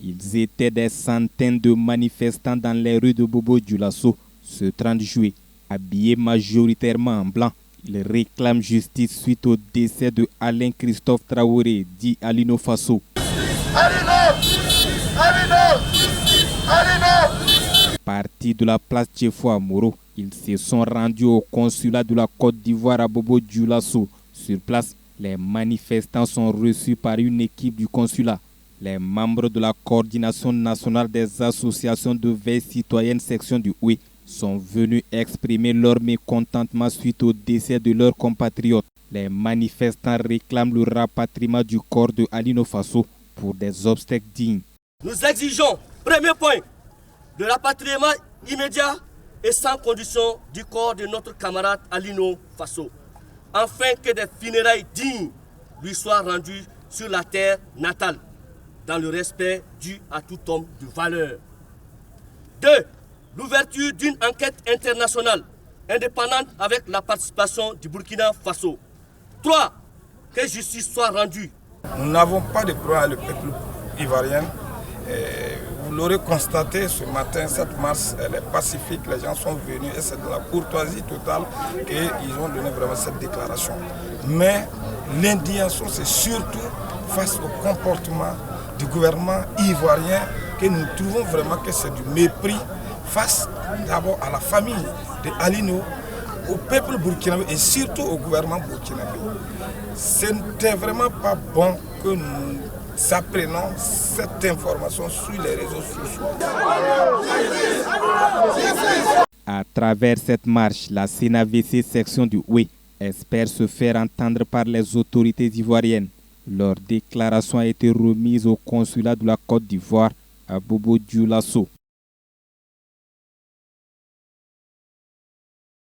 Ils étaient des centaines de manifestants dans les rues de Bobo-Dioulasso ce 30 juillet, habillés majoritairement en blanc. Ils réclament justice suite au décès de Alain Christophe Traoré, dit Alino Faso. Partis de la place Tchefo Moro, ils se sont rendus au consulat de la Côte d'Ivoire à Bobo-Dioulasso. Sur place, les manifestants sont reçus par une équipe du consulat. Les membres de la coordination nationale des associations de veille citoyenne section du Oué sont venus exprimer leur mécontentement suite au décès de leurs compatriotes. Les manifestants réclament le rapatriement du corps de Alino Faso pour des obsèques dignes. Nous exigeons, premier point, le rapatriement immédiat et sans condition du corps de notre camarade Alino Faso, afin que des funérailles dignes lui soient rendues sur la terre natale, dans le respect dû à tout homme de valeur. 2. L'ouverture d'une enquête internationale indépendante avec la participation du Burkina Faso. 3. Que justice soit rendue. Nous n'avons pas de problème avec le peuple ivoirien. Vous l'aurez constaté ce matin, 7 mars, elle est pacifique, les gens sont venus et c'est de la courtoisie totale qu'ils ont donné vraiment cette déclaration. Mais l'indignation, c'est surtout face au comportement du gouvernement ivoirien que nous trouvons vraiment que c'est du mépris face d'abord à la famille de Alino, au peuple burkinabé et surtout au gouvernement burkinabé. Ce n'était vraiment pas bon que nous apprenons cette information sur les réseaux sociaux. À travers cette marche, la CNAVC section du Oué espère se faire entendre par les autorités ivoiriennes. Leur déclaration a été remise au consulat de la Côte d'Ivoire à Bobo-Dioulasso.